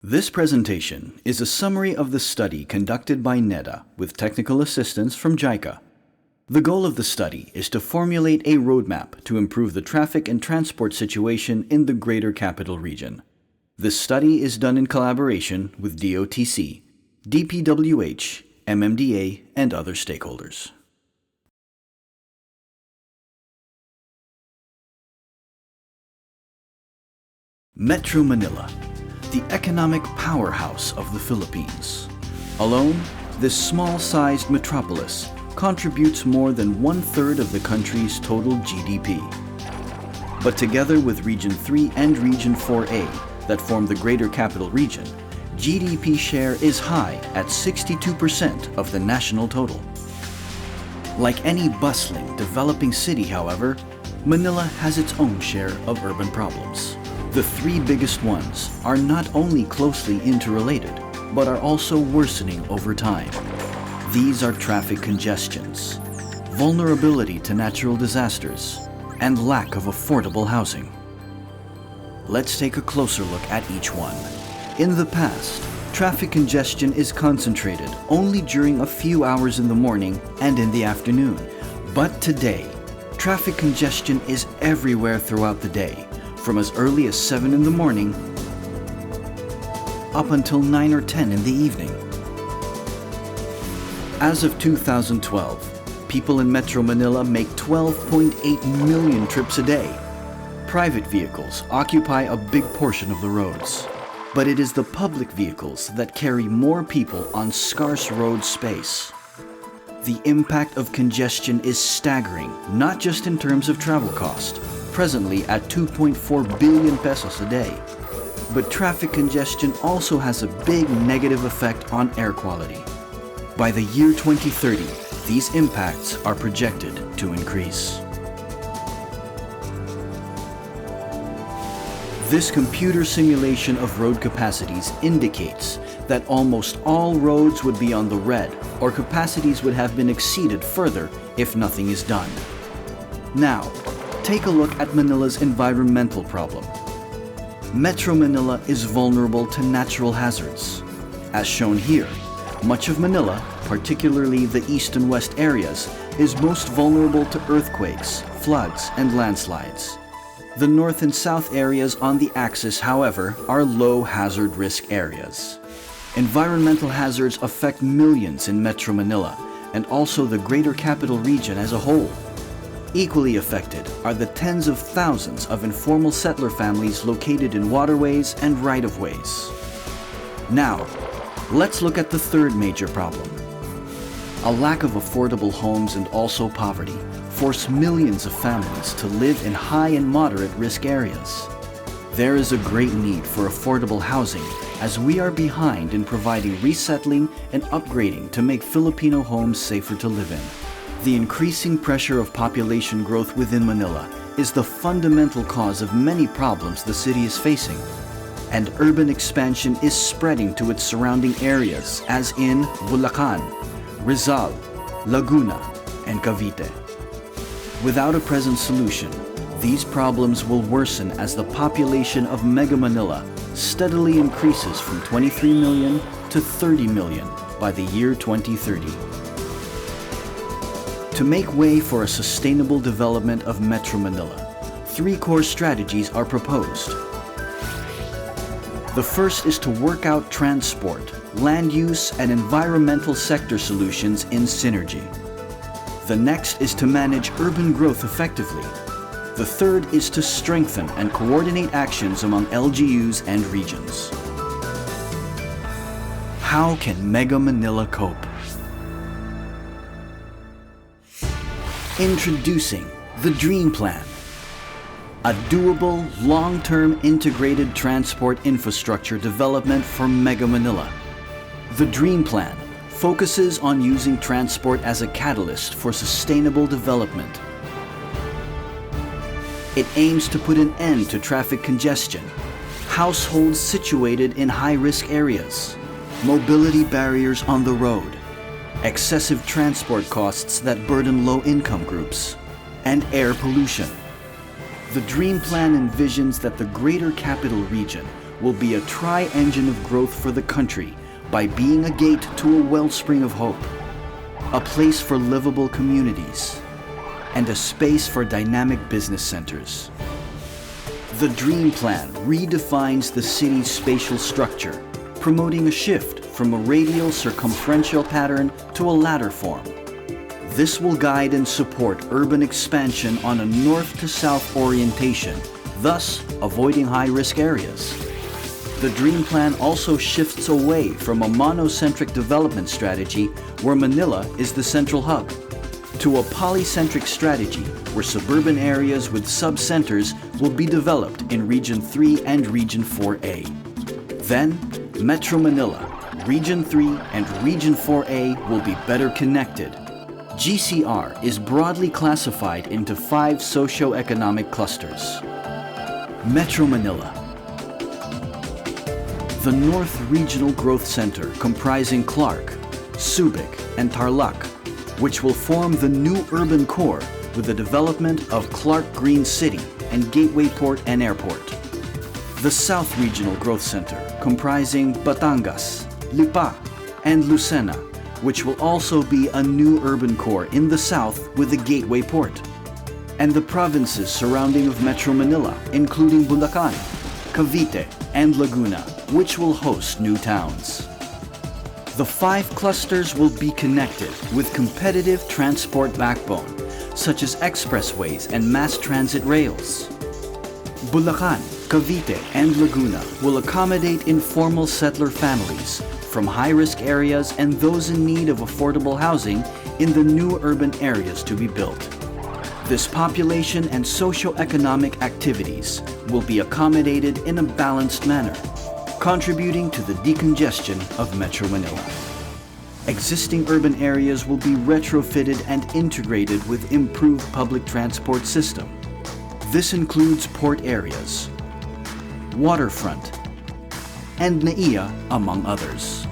This presentation is a summary of the study conducted by NEDA with technical assistance from JICA. The goal of the study is to formulate a roadmap to improve the traffic and transport situation in the Greater Capital Region. This study is done in collaboration with DOTC, DPWH, MMDA, and other stakeholders. Metro Manila, the economic powerhouse of the Philippines. Alone, this small-sized metropolis contributes more than one-third of the country's total GDP. But together with Region 3 and Region 4A that form the Greater Capital Region, GDP share is high at 62% of the national total. Like any bustling, developing city, however, Manila has its own share of urban problems. The three biggest ones are not only closely interrelated, but are also worsening over time. These are traffic congestions, vulnerability to natural disasters, and lack of affordable housing. Let's take a closer look at each one. In the past, traffic congestion is concentrated only during a few hours in the morning and in the afternoon. But today, traffic congestion is everywhere throughout the day, from as early as 7 in the morning up until 9 or 10 in the evening. As of 2012, people in Metro Manila make 12.8 million trips a day. Private vehicles occupy a big portion of the roads, but it is the public vehicles that carry more people on scarce road space. The impact of congestion is staggering, not just in terms of travel cost, presently at 2.4 billion pesos a day. But traffic congestion also has a big negative effect on air quality. By the year 2030, these impacts are projected to increase. This computer simulation of road capacities indicates that almost all roads would be on the red, or capacities would have been exceeded further if nothing is done. Now, take a look at Manila's environmental problem. Metro Manila is vulnerable to natural hazards. As shown here, much of Manila, particularly the east and west areas, is most vulnerable to earthquakes, floods, and landslides. The north and south areas on the axis, however, are low hazard risk areas. Environmental hazards affect millions in Metro Manila and also the Greater Capital Region as a whole. Equally affected are the tens of thousands of informal settler families located in waterways and right-of-ways. Now, let's look at the third major problem. A lack of affordable homes and also poverty force millions of families to live in high and moderate risk areas. There is a great need for affordable housing as we are behind in providing resettling and upgrading to make Filipino homes safer to live in. The increasing pressure of population growth within Manila is the fundamental cause of many problems the city is facing. And urban expansion is spreading to its surrounding areas as in Bulacan, Rizal, Laguna, and Cavite. Without a present solution, these problems will worsen as the population of Mega Manila steadily increases from 23 million to 30 million by the year 2030. To make way for a sustainable development of Metro Manila, three core strategies are proposed. The first is to work out transport, land use, and environmental sector solutions in synergy. The next is to manage urban growth effectively. The third is to strengthen and coordinate actions among LGUs and regions. How can Mega Manila cope? Introducing the Dream Plan, a doable, long-term integrated transport infrastructure development for Mega Manila. The Dream Plan focuses on using transport as a catalyst for sustainable development. It aims to put an end to traffic congestion, households situated in high-risk areas, mobility barriers on the road, excessive transport costs that burden low-income groups, and air pollution. The Dream Plan envisions that the Greater Capital Region will be a tri-engine of growth for the country by being a gate to a wellspring of hope, a place for livable communities, and a space for dynamic business centers. The Dream Plan redefines the city's spatial structure, promoting a shift from a radial circumferential pattern to a ladder form. This will guide and support urban expansion on a north to south orientation, thus avoiding high-risk areas. The Dream Plan also shifts away from a monocentric development strategy where Manila is the central hub, to a polycentric strategy where suburban areas with sub-centers will be developed in Region 3 and Region 4A. Then, Metro Manila, Region 3 and Region 4A will be better connected. GCR is broadly classified into 5 socio-economic clusters. Metro Manila. The North Regional Growth Center comprising Clark, Subic, and Tarlac, which will form the new urban core with the development of Clark Green City and Gateway Port and Airport. The South Regional Growth Center comprising Batangas, Lipa, and Lucena, which will also be a new urban core in the south with the Gateway Port. And the provinces surrounding of Metro Manila, including Bulacan, Cavite, and Laguna, which will host new towns. The 5 clusters will be connected with competitive transport backbone, such as expressways and mass transit rails. Bulacan, Cavite, and Laguna will accommodate informal settler families from high-risk areas and those in need of affordable housing in the new urban areas to be built. This population and socio-economic activities will be accommodated in a balanced manner, contributing to the decongestion of Metro Manila. Existing urban areas will be retrofitted and integrated with improved public transport system. This includes port areas, waterfront, and NAIA, among others.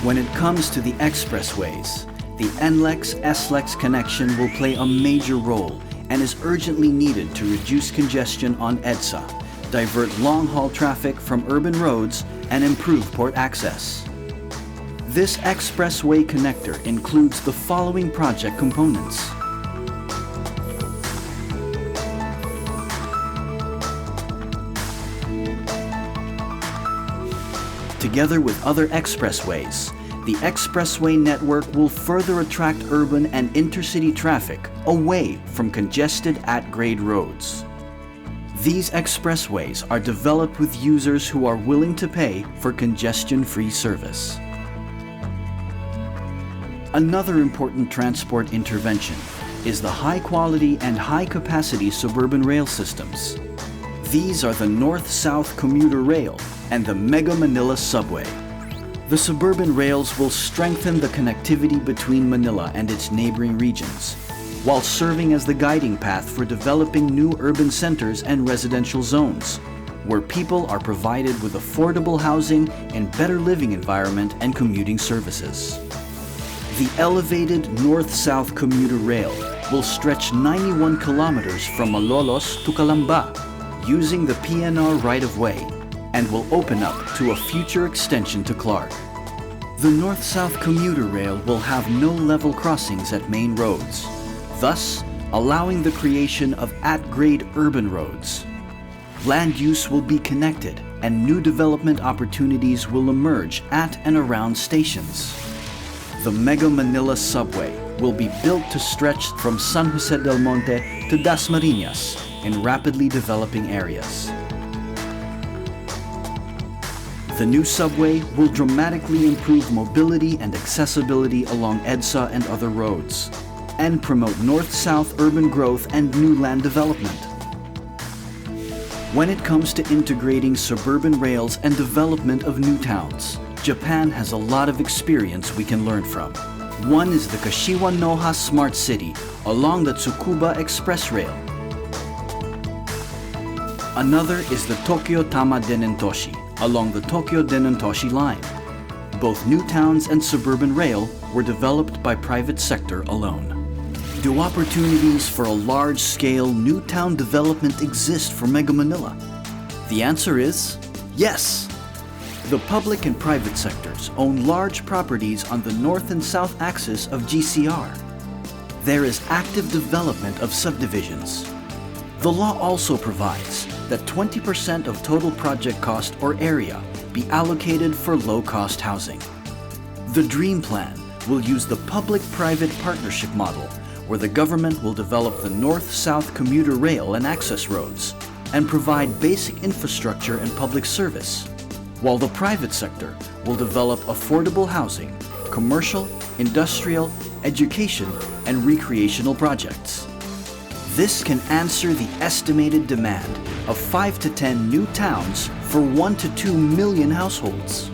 When it comes to the expressways, the NLEX-SLEX connection will play a major role and is urgently needed to reduce congestion on EDSA, divert long-haul traffic from urban roads, and improve port access. This expressway connector includes the following project components. Together with other expressways, the expressway network will further attract urban and intercity traffic away from congested at-grade roads. These expressways are developed with users who are willing to pay for congestion-free service. Another important transport intervention is the high-quality and high-capacity suburban rail systems. These are the North-South Commuter Rail and the Mega Manila Subway. The suburban rails will strengthen the connectivity between Manila and its neighboring regions, while serving as the guiding path for developing new urban centers and residential zones, where people are provided with affordable housing and better living environment and commuting services. The elevated North-South Commuter Rail will stretch 91 kilometers from Malolos to Calamba, using the PNR right-of-way, and will open up to a future extension to Clark. The North-South Commuter Rail will have no level crossings at main roads, thus allowing the creation of at-grade urban roads. Land use will be connected and new development opportunities will emerge at and around stations. The Mega Manila Subway will be built to stretch from San Jose del Monte to Dasmariñas in rapidly developing areas. The new subway will dramatically improve mobility and accessibility along EDSA and other roads, and promote north-south urban growth and new land development. When it comes to integrating suburban rails and development of new towns, Japan has a lot of experience we can learn from. One is the Kashiwanoha Smart City along the Tsukuba Express Rail. Another is the Tokyo Tama Denentoshi along the Tokyo Denentoshi line. Both new towns and suburban rail were developed by private sector alone. Do opportunities for a large-scale new town development exist for Mega Manila? The answer is yes. The public and private sectors own large properties on the north and south axis of GCR. There is active development of subdivisions. The law also provides that 20% of total project cost or area be allocated for low-cost housing. The Dream Plan will use the public-private partnership model, where the government will develop the north-south commuter rail and access roads and provide basic infrastructure and public service, while the private sector will develop affordable housing, commercial, industrial, education, and recreational projects. This can answer the estimated demand of 5 to 10 new towns for 1 to 2 million households.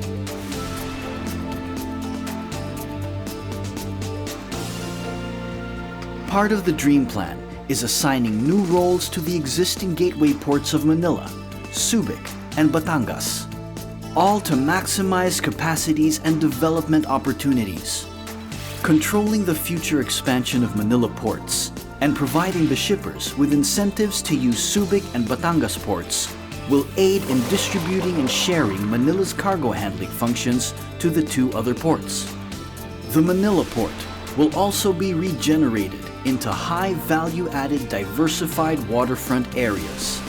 Part of the Dream Plan is assigning new roles to the existing gateway ports of Manila, Subic, and Batangas, all to maximize capacities and development opportunities. Controlling the future expansion of Manila ports and providing the shippers with incentives to use Subic and Batangas ports will aid in distributing and sharing Manila's cargo handling functions to the two other ports. The Manila port will also be regenerated into high value-added diversified waterfront areas,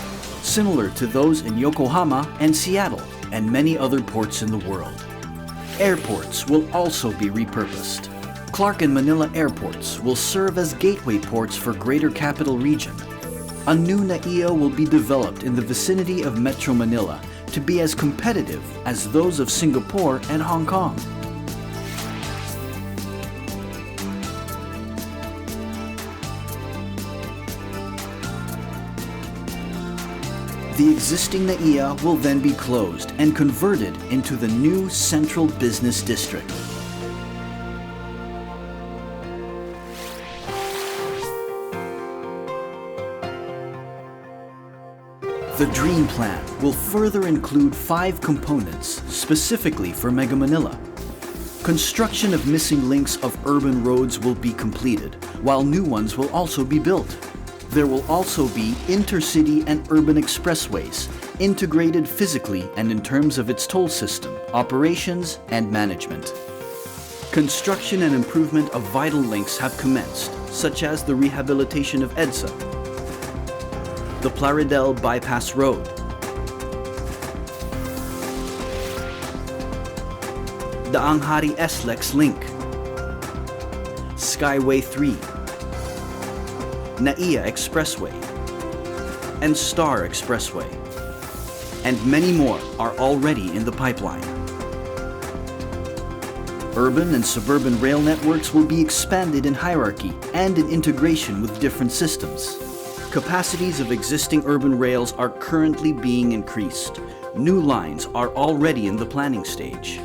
similar to those in Yokohama and Seattle and many other ports in the world. Airports will also be repurposed. Clark and Manila airports will serve as gateway ports for Greater Capital Region. A new NAIA will be developed in the vicinity of Metro Manila to be as competitive as those of Singapore and Hong Kong. The existing NAIA will then be closed and converted into the new Central Business District. The Dream Plan will further include 5 components specifically for Mega Manila. Construction of missing links of urban roads will be completed, while new ones will also be built. There will also be intercity and urban expressways, integrated physically and in terms of its toll system, operations, and management. Construction and improvement of vital links have commenced, such as the rehabilitation of EDSA, the Plaridel Bypass Road, the Anghari SLEX Link, Skyway 3, NAIA Expressway, and Star Expressway, and many more are already in the pipeline. Urban and suburban rail networks will be expanded in hierarchy and in integration with different systems. Capacities of existing urban rails are currently being increased. New lines are already in the planning stage.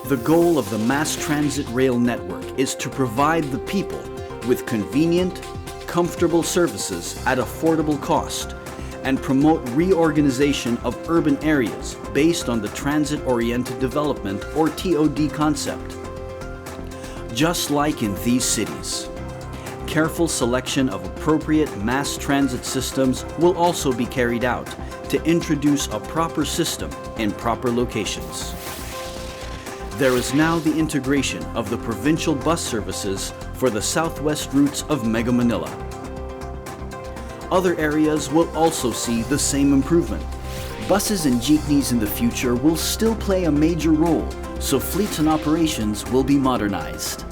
The goal of the mass transit rail network is to provide the people with convenient, comfortable services at affordable cost and promote reorganization of urban areas based on the transit-oriented development or TOD concept. Just like in these cities, careful selection of appropriate mass transit systems will also be carried out to introduce a proper system in proper locations. There is now the integration of the provincial bus services for the southwest routes of Mega Manila. Other areas will also see the same improvement. Buses and jeepneys in the future will still play a major role, so fleets and operations will be modernized.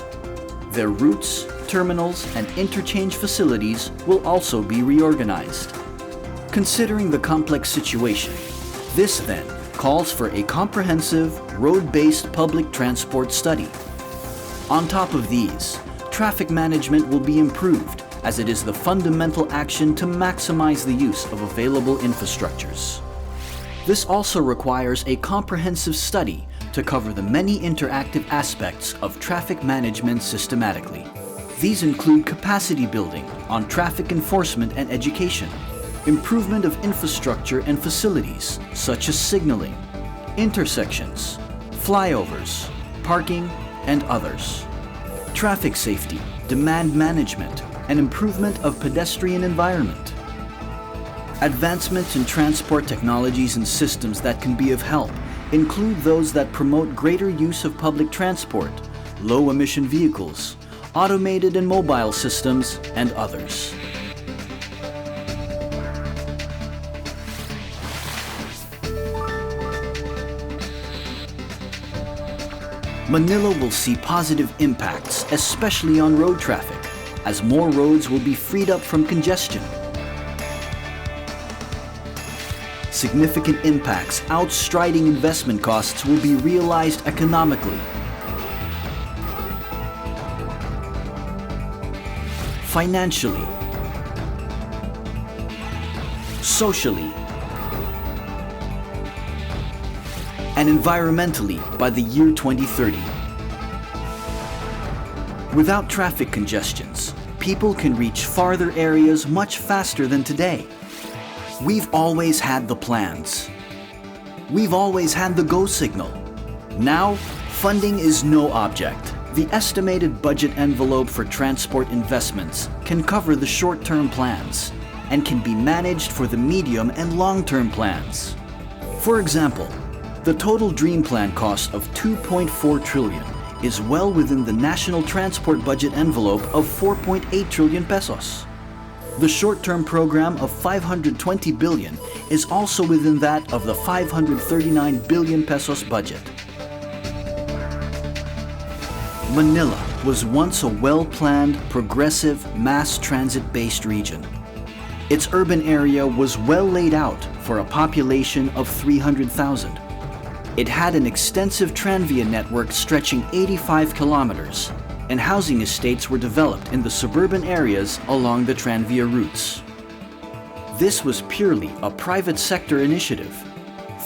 Their routes, terminals, and interchange facilities will also be reorganized. Considering the complex situation, this then calls for a comprehensive, road-based public transport study. On top of these, traffic management will be improved, as it is the fundamental action to maximize the use of available infrastructures. This also requires a comprehensive study to cover the many interactive aspects of traffic management systematically. These include capacity building on traffic enforcement and education, improvement of infrastructure and facilities such as signaling, intersections, flyovers, parking, and others, traffic safety, demand management, and improvement of pedestrian environment. Advancements in transport technologies and systems that can be of help include those that promote greater use of public transport, low-emission vehicles, automated and mobile systems, and others. Manila will see positive impacts, especially on road traffic, as more roads will be freed up from congestion. Significant impacts outstriding investment costs will be realized economically. Financially, socially, and environmentally by the year 2030. Without traffic congestions, people can reach farther areas much faster than today. We've always had the plans. We've always had the go signal. Now, funding is no object. The estimated budget envelope for transport investments can cover the short-term plans and can be managed for the medium and long-term plans. For example, the total Dream Plan cost of 2.4 trillion is well within the national transport budget envelope of 4.8 trillion pesos. The short-term program of 520 billion is also within that of the 539 billion pesos budget. Manila was once a well-planned, progressive, mass transit-based region. Its urban area was well laid out for a population of 300,000. It had an extensive tranvia network stretching 85 kilometers, and housing estates were developed in the suburban areas along the tranvia routes. This was purely a private sector initiative.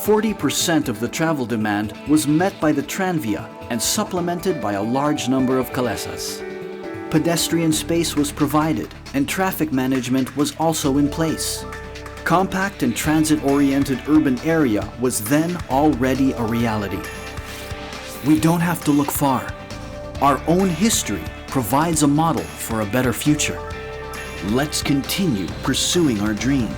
40% of the travel demand was met by the tranvia and supplemented by a large number of calesas. Pedestrian space was provided and traffic management was also in place. Compact and transit-oriented urban area was then already a reality. We don't have to look far. Our own history provides a model for a better future. Let's continue pursuing our dream.